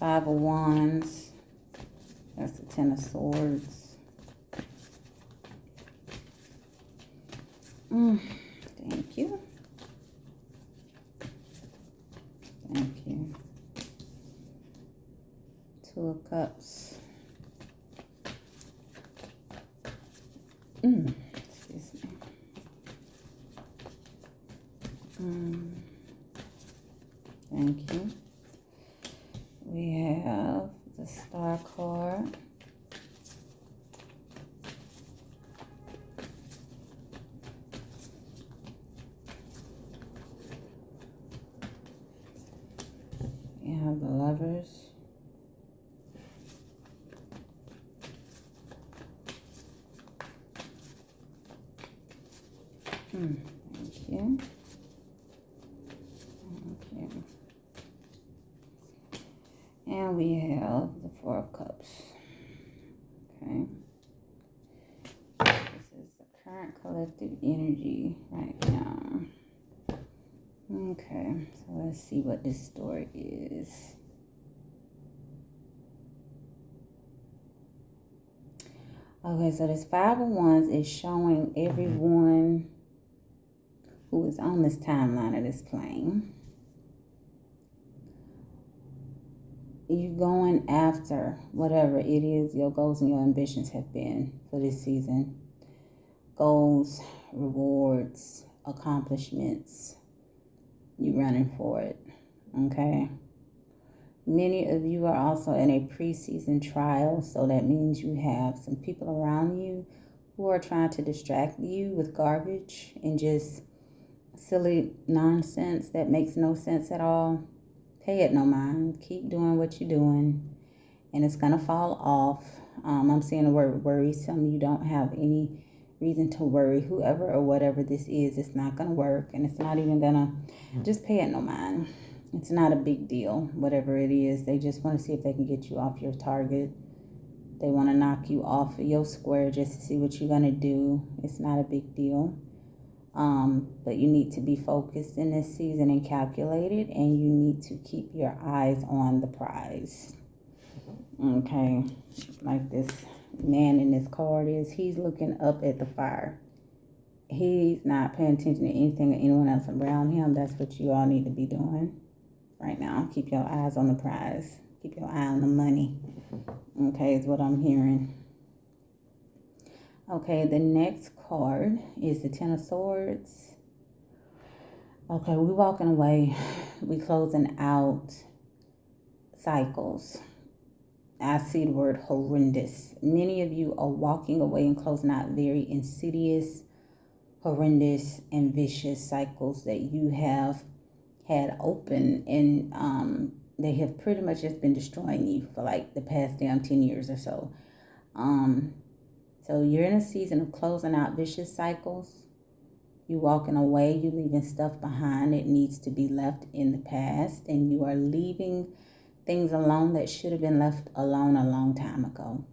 Five of Wands. That's the Ten of Swords. Thank you. Thank you. Two of Cups. Excuse me. Thank you. We have the Star card. We have the Lovers. Thank you. Thank you. And we have the Four of Cups. Okay. This is the current collective energy right now. Okay, so let's see what this story is. Okay, so this Five of Wands is showing everyone who is on this timeline of this plane. You going after whatever it is your goals and your ambitions have been for this season. Goals, rewards, accomplishments. You running for it, okay? Many of you are also in a pre-season trial, so that means you have some people around you who are trying to distract you with garbage and just silly nonsense that makes no sense at all. Pay it no mind. Keep doing what you're doing, and it's gonna fall off. I'm seeing the word worry. Some of you don't have any reason to worry. Whoever or whatever this is, it's not gonna work, and it's not even gonna. Just pay it no mind. It's not a big deal. Whatever it is, they just want to see if they can get you off your target. They want to knock you off of your square just to see what you're gonna do. It's not a big deal. But you need to be focused in this season and calculated, and you need to keep your eyes on the prize. Okay, like this man in this card is, he's looking up at the fire. He's not paying attention to anything or anyone else around him. That's what you all need to be doing right now. Keep your eyes on the prize. Keep your eye on the money. Okay, is what I'm hearing. Okay, the next card is the Ten of Swords. Okay, we're walking away. We're closing out cycles. I see the word horrendous. Many of you are walking away and closing out very insidious, horrendous, and vicious cycles that you have had open, and they have pretty much just been destroying you for like the past damn 10 years or so. So you're in a season of closing out vicious cycles. You walking away, you leaving stuff behind that needs to be left in the past, and you are leaving things alone that should have been left alone a long time ago.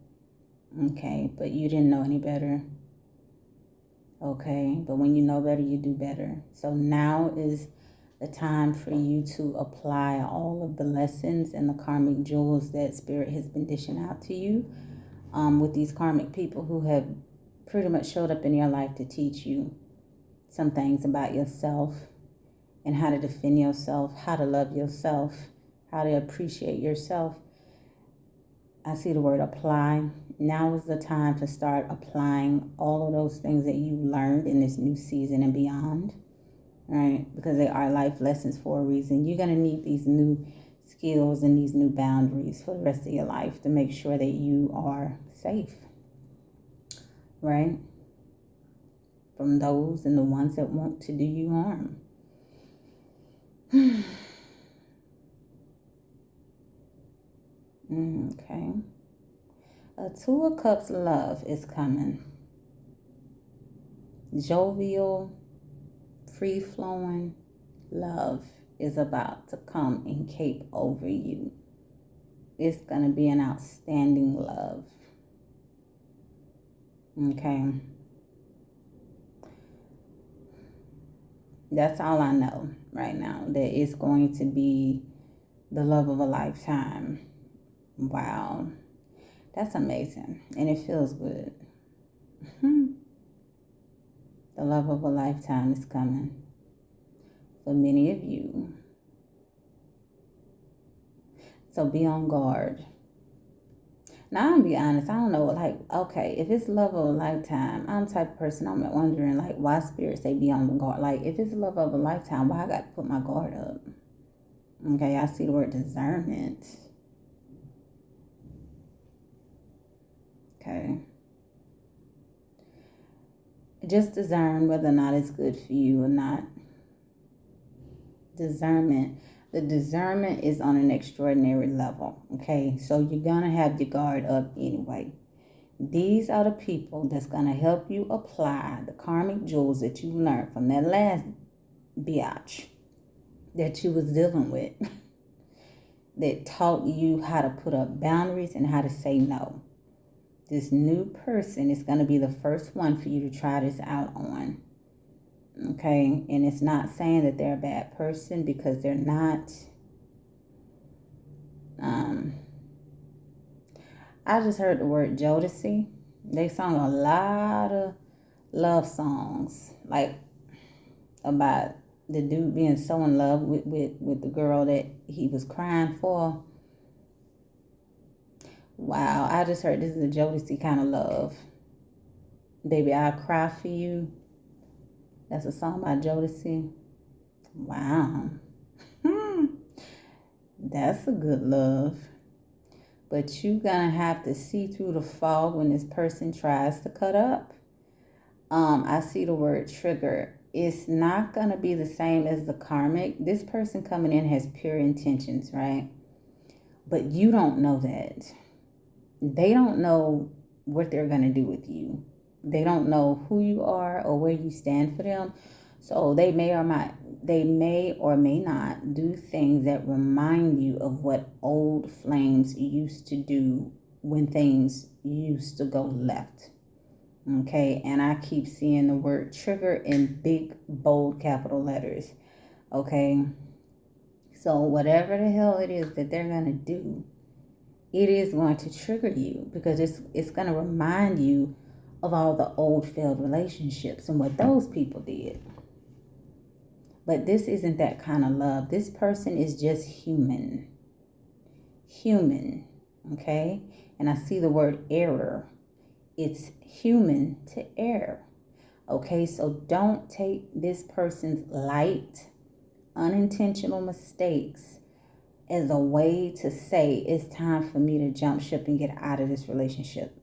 Okay, but you didn't know any better. Okay, but when you know better, you do better. So now is the time for you to apply all of the lessons and the karmic jewels that Spirit has been dishing out to you with these karmic people who have pretty much showed up in your life to teach you some things about yourself and how to defend yourself, how to love yourself, how to appreciate yourself. I see the word apply. Now is the time to start applying all of those things that you learned in this new season and beyond, right? Because they are life lessons for a reason. You're going to need these new skills and these new boundaries for the rest of your life to make sure that you are safe, right? From those and the ones that want to do you harm. Okay. A Two of Cups love is coming. Jovial, free-flowing love is about to come and cape over you. It's going to be an outstanding love. Okay. That's all I know right now. That it's going to be the love of a lifetime. Wow. That's amazing. And it feels good. The love of a lifetime is coming for many of you. So be on guard. Now, I'm gonna be honest, I don't know, like, okay, if it's love of a lifetime, I'm the type of person, I'm wondering, like, why spirits say be on guard? Like, if it's love of a lifetime, why I got to put my guard up? Okay, I see the word discernment. Okay. Just discern whether or not it's good for you or not. Discernment. The discernment is on an extraordinary level. Okay, so you're going to have your guard up anyway. These are the people that's going to help you apply the karmic jewels that you learned from that last biatch that you was dealing with. That taught you how to put up boundaries and how to say no. This new person is going to be the first one for you to try this out on. Okay, and it's not saying that they're a bad person, because they're not. I just heard the word Jodeci. They sung a lot of love songs, like about the dude being so in love with the girl that he was crying for. Wow, I just heard this is a Jodeci kind of love. Baby, I'll cry for you. That's a song by Jodeci. Wow. That's a good love. But you're going to have to see through the fog when this person tries to cut up. I see the word trigger. It's not going to be the same as the karmic. This person coming in has pure intentions, right? But you don't know that. They don't know what they're going to do with you. They don't know who you are or where you stand for them. So they may or may not do things that remind you of what old flames used to do when things used to go left. Okay, and I keep seeing the word trigger in big, bold, capital letters. Okay, so whatever the hell it is that they're going to do, it is going to trigger you, because it's going to remind you of all the old failed relationships and what those people did. But this isn't that kind of love. This person is just human. Human, okay? And I see the word error. It's human to err, okay? So don't take this person's light, unintentional mistakes as a way to say it's time for me to jump ship and get out of this relationship,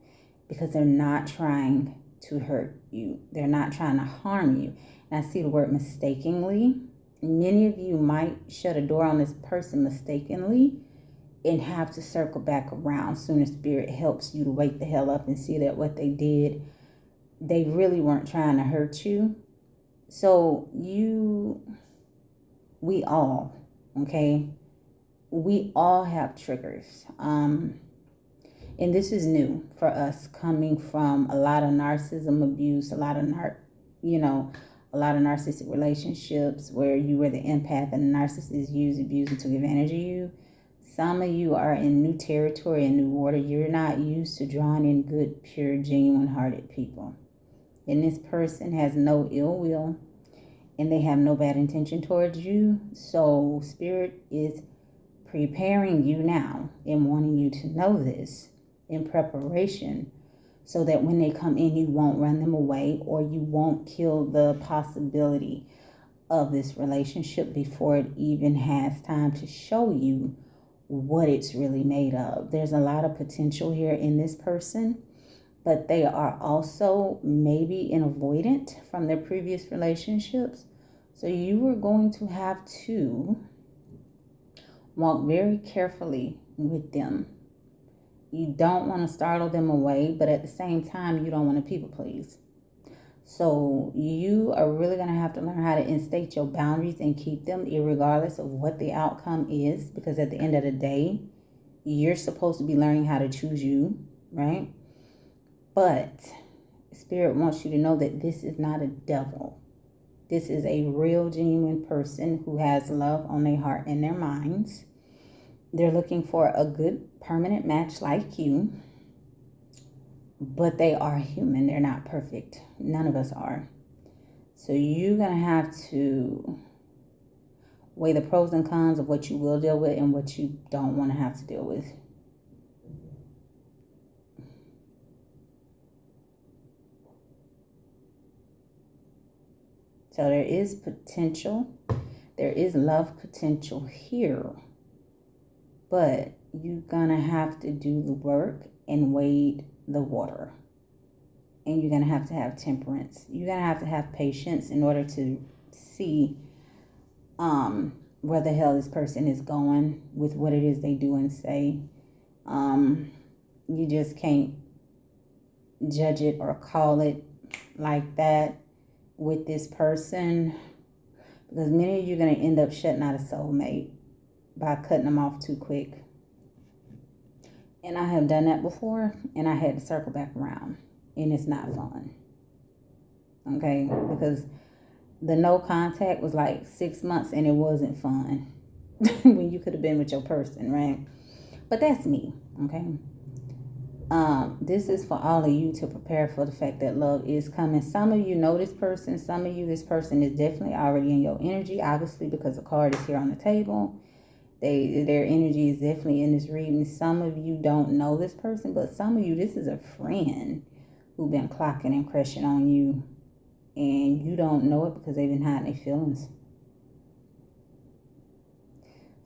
because they're not trying to hurt you. They're not trying to harm you. And I see the word mistakenly. Many of you might shut a door on this person mistakenly and have to circle back around soon as Spirit helps you to wake the hell up and see that what they did, they really weren't trying to hurt you. So we all, okay, we all have triggers. And this is new for us, coming from a lot of narcissism abuse, a lot of narcissistic relationships where you were the empath and the narcissist used, abused, and took advantage of you. Some of you are in new territory and new water. You're not used to drawing in good, pure, genuine-hearted people. And this person has no ill will, and they have no bad intention towards you. So Spirit is preparing you now and wanting you to know this in preparation, so that when they come in, you won't run them away, or you won't kill the possibility of this relationship before it even has time to show you what it's really made of. There's a lot of potential here in this person, but they are also maybe an avoidant from their previous relationships. So you are going to have to walk very carefully with them. You don't want to startle them away, but at the same time, you don't want to people please. So you are really going to have to learn how to instate your boundaries and keep them irregardless of what the outcome is, because at the end of the day, you're supposed to be learning how to choose you, right? But Spirit wants you to know that this is not a devil. This is a real, genuine person who has love on their heart and their minds. They're looking for a good permanent match like you, but they are human. They're not perfect. None of us are. So you're going to have to weigh the pros and cons of what you will deal with and what you don't want to have to deal with. So there is potential. There is love potential here. But you're going to have to do the work and wade the water. And you're going to have temperance. You're going to have patience in order to see where the hell this person is going with what it is they do and say. You just can't judge it or call it like that with this person, because many of you are going to end up shutting out a soulmate by cutting them off too quick. And I have done that before, and I had to circle back around, and it's not fun. Okay, because the no contact was like 6 months, and it wasn't fun when you could have been with your person, right? But that's me, okay? This is for all of you to prepare for the fact that love is coming. Some of you know this person. Some of you, this person is definitely already in your energy, obviously, because the card is here on the table. Their energy is definitely in this reading. Some of you don't know this person, but some of you, this is a friend who's been clocking and crushing on you, and you don't know it because they've been hiding their feelings.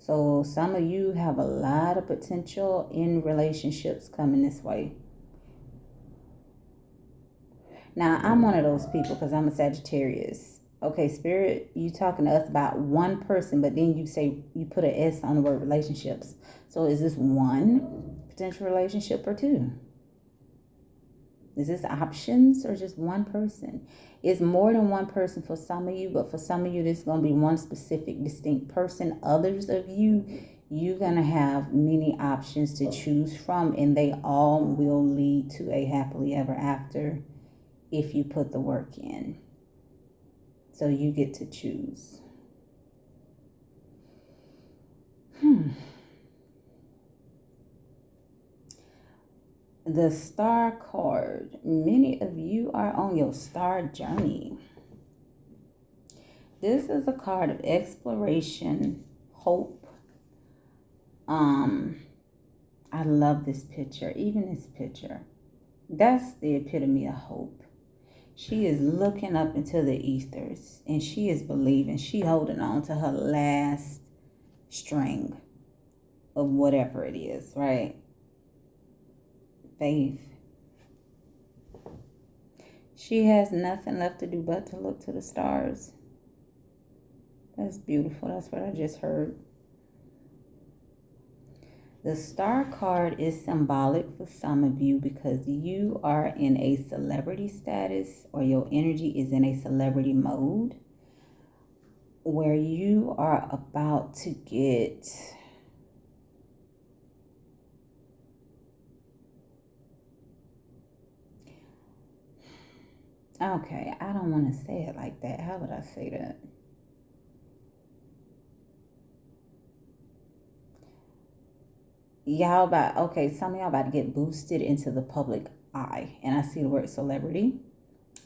So some of you have a lot of potential in relationships coming this way. Now, I'm one of those people because I'm a Sagittarius. Okay, Spirit, you talking to us about one person, but then you say you put an S on the word relationships. So is this one potential relationship or two? Is this options or just one person? It's more than one person for some of you, but for some of you, this is going to be one specific, distinct person. Others of you, you're going to have many options to choose from, and they all will lead to a happily ever after if you put the work in. So you get to choose. The star card. Many of you are on your star journey. This is a card of exploration, hope. I love this picture. Even this picture. That's the epitome of hope. She is looking up into the ethers, and she is believing. She holding on to her last string of whatever it is, right? Faith. She has nothing left to do but to look to the stars. That's beautiful. That's what I just heard. The star card is symbolic for some of you because you are in a celebrity status, or your energy is in a celebrity mode where you are about to get okay, I don't want to say it like that. How would I say that? Some of y'all about to get boosted into the public eye. And I see the word celebrity.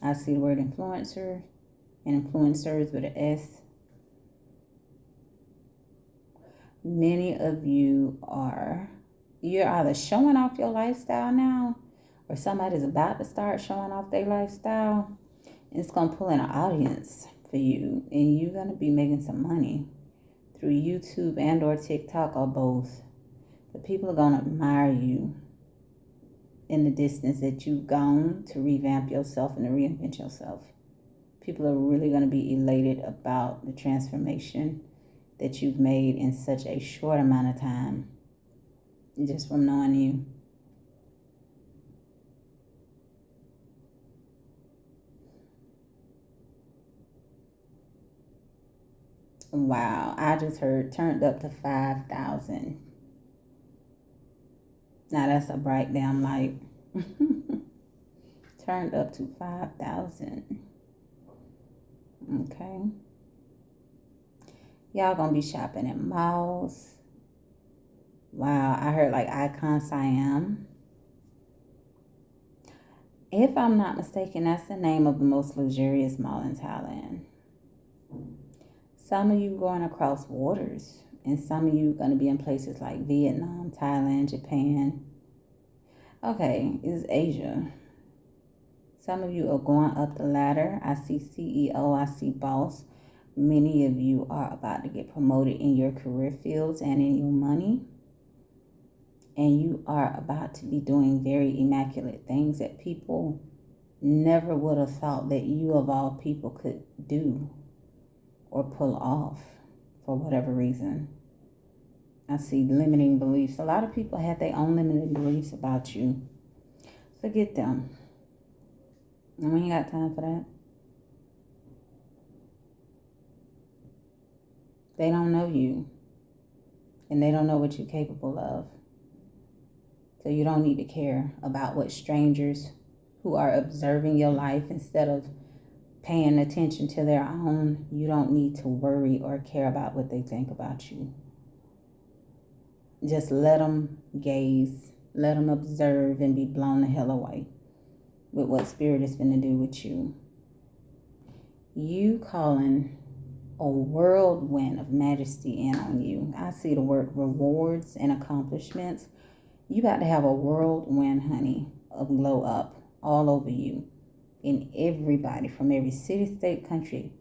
I see the word influencer and influencers with an S. Many of you you're either showing off your lifestyle now, or somebody's about to start showing off their lifestyle. It's going to pull in an audience for you, and you're going to be making some money through YouTube and or TikTok or both. The people are going to admire you in the distance that you've gone to revamp yourself and to reinvent yourself. People are really going to be elated about the transformation that you've made in such a short amount of time, just from knowing you. Wow, I just heard turned up to 5,000. Now that's a bright damn light. Turned up to 5,000. Okay. Y'all gonna be shopping at malls. Wow, I heard like icon Siam. If I'm not mistaken, that's the name of the most luxurious mall in Thailand. Some of you going across waters, and some of you going to be in places like Vietnam, Thailand, Japan. Okay, it's Asia. Some of you are going up the ladder. I see CEO, I see boss. Many of you are about to get promoted in your career fields and in your money. And you are about to be doing very immaculate things that people never would have thought that you of all people could do or pull off for whatever reason. I see limiting beliefs. A lot of people have their own limiting beliefs about you. Forget them. And we ain't got time for that. They don't know you. And they don't know what you're capable of. So you don't need to care about what strangers who are observing your life instead of paying attention to their own. You don't need to worry or care about what they think about you. Just let them gaze, let them observe and be blown the hell away with what spirit is going to do with you. You calling a whirlwind of majesty in on you. I see the word rewards and accomplishments. You about to have a whirlwind, honey, of glow up all over you. And everybody from every city, state, country,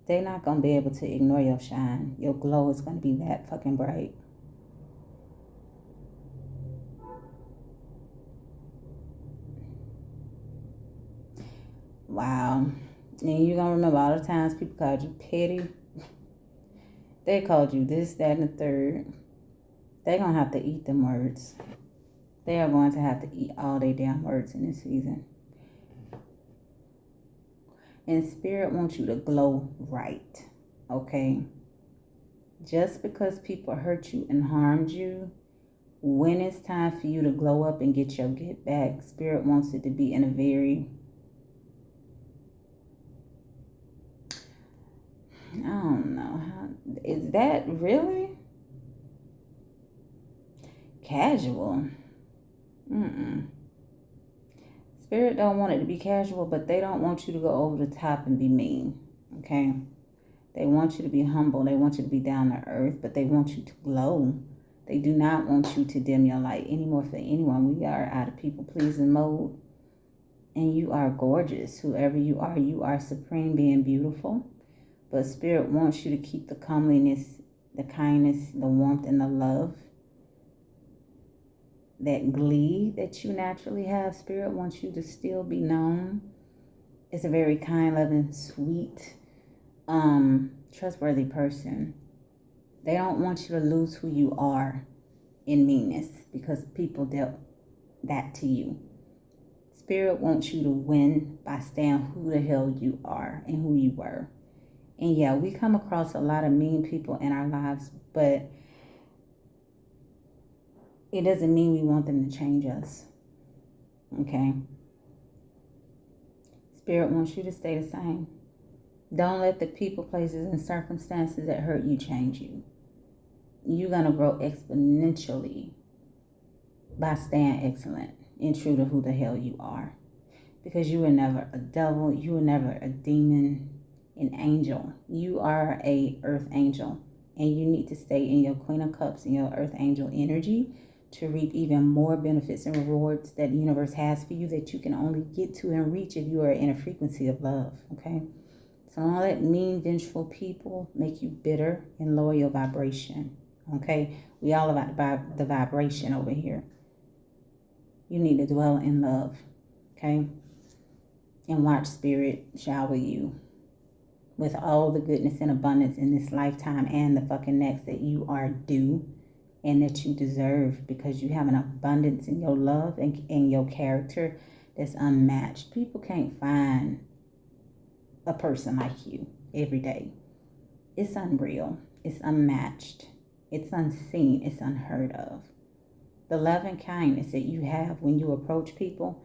they're not going to be able to ignore your shine. Your glow is going to be that fucking bright. Wow. And you're going to remember all the times people called you petty. They called you this, that, and the third. They're going to have to eat them words. They are going to have to eat all their damn words in this season. And Spirit wants you to glow right, okay? Just because people hurt you and harmed you, when it's time for you to glow up and get your get back, Spirit wants it to be in a very, I don't know, is that really casual? Spirit don't want it to be casual, but they don't want you to go over the top and be mean, okay? They want you to be humble. They want you to be down to earth, but they want you to glow. They do not want you to dim your light anymore for anyone. We are out of people-pleasing mode, and you are gorgeous. Whoever you are supreme, being beautiful. But Spirit wants you to keep the comeliness, the kindness, the warmth, and the love. That glee that you naturally have. Spirit wants you to still be known as a very kind, loving, sweet, trustworthy person. They don't want you to lose who you are in meanness because people dealt that to you. Spirit wants you to win by staying who the hell you are and who you were. And yeah, we come across a lot of mean people in our lives, but it doesn't mean we want them to change us. Okay? Spirit wants you to stay the same. Don't let the people, places, and circumstances that hurt you change you. You're going to grow exponentially by staying excellent and true to who the hell you are. Because you were never a devil. You were never a demon, an angel. You are a earth angel. And you need to stay in your Queen of Cups and your earth angel energy to reap even more benefits and rewards that the universe has for you that you can only get to and reach if you are in a frequency of love, okay? So don't let mean, vengeful people make you bitter and lower your vibration, okay? We all about the vibration over here. You need to dwell in love, okay? And watch Spirit shower you with all the goodness and abundance in this lifetime and the fucking next that you are due and that you deserve, because you have an abundance in your love and in your character that's unmatched. People can't find a person like you every day. It's unreal. It's unmatched. It's unseen. It's unheard of. The love and kindness that you have when you approach people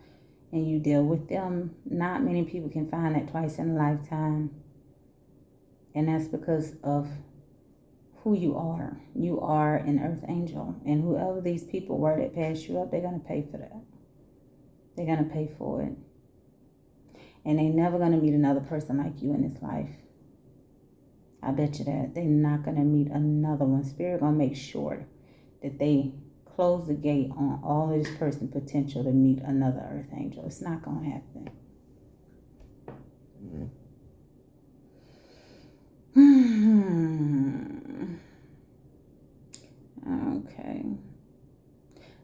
and you deal with them, not many people can find that twice in a lifetime. And that's because of who you are. You are an earth angel. And whoever these people were that passed you up, they're going to pay for that. They're going to pay for it. And they're never going to meet another person like you in this life. I bet you that. They're not going to meet another one. Spirit going to make sure that they close the gate on all of this person's potential to meet another earth angel. It's not going to happen. Okay.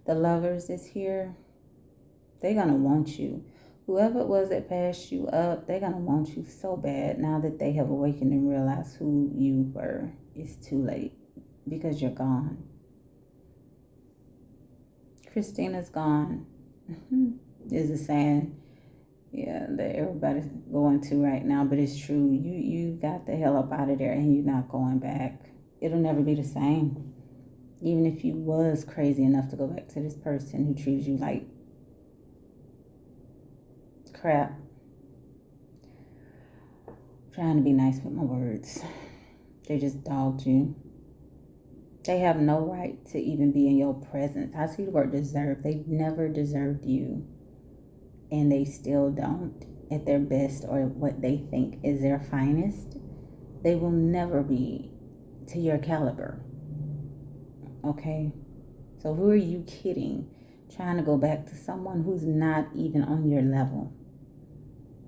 The lovers is here. They're going to want you. Whoever it was that passed you up, they're going to want you so bad now that they have awakened and realized who you were. It's too late because you're gone. Christina's gone. Is the saying, yeah, that everybody's going to right now, but it's true. You got the hell up out of there and you're not going back. It'll never be the same. Even if you was crazy enough to go back to this person who treated you like crap. I'm trying to be nice with my words. They just dogged you. They have no right to even be in your presence. I see the word deserve. They never deserved you. And they still don't at their best or what they think is their finest. They will never be to your caliber. Okay? So who are you kidding? Trying to go back to someone who's not even on your level.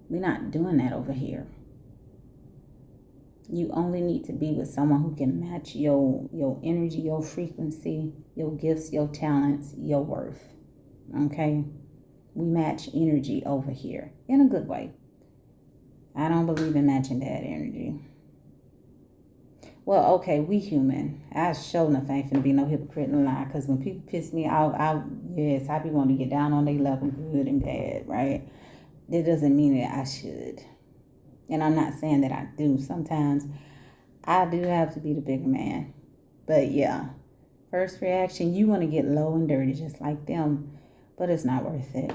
We're not doing that over here. You only need to be with someone who can match your energy, your frequency, your gifts, your talents, your worth. Okay? We match energy over here in a good way. I don't believe in matching that energy. Well, okay, we human. I sure enough ain't finna be no hypocrite and lie, because when people piss me off, I be wanting to get down on their level good and bad, right? That doesn't mean that I should. And I'm not saying that I do. Sometimes I do have to be the bigger man. But yeah, first reaction, you want to get low and dirty just like them. But it's not worth it.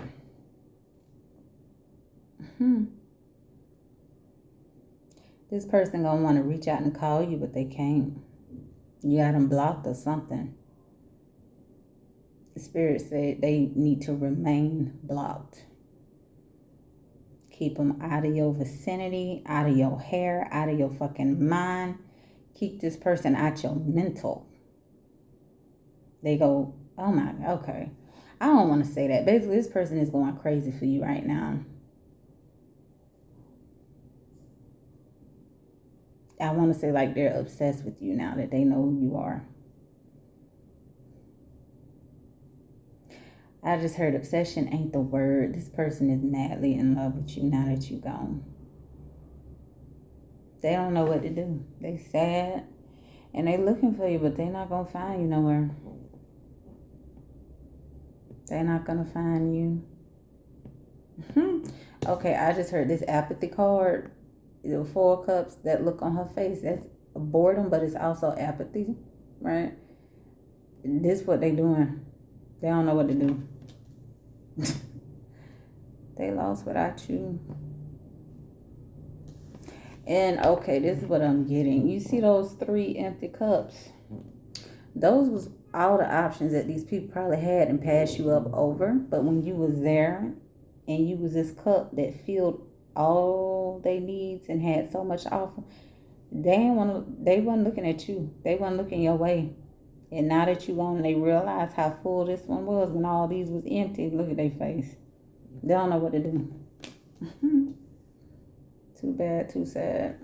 This person going to want to reach out and call you, but they can't. You got them blocked or something. The spirit said they need to remain blocked. Keep them out of your vicinity, out of your hair, out of your fucking mind. Keep this person out your mental. They go, oh my, okay. I don't want to say that. Basically, this person is going crazy for you right now. I want to say like they're obsessed with you now that they know who you are. I just heard obsession ain't the word. This person is madly in love with you now that you're gone. They don't know what to do. They sad and they looking for you, but they're not going to find you nowhere. They're not going to find you. Okay, I just heard this apathy card. The 4 cups, that look on her face, that's boredom, but it's also apathy, right? This is what they doing. They don't know what to do. They lost without you. And okay, this is what I'm getting. You see those 3 empty cups? Those was all the options that these people probably had and passed you up over. But when you was there and you was this cup that filled all they needs and had so much offer, they wasn't looking at you. They wasn't looking your way. And now that you gone, they realize how full this one was when all these was empty. Look at their face. They don't know what to do. Too bad, too sad.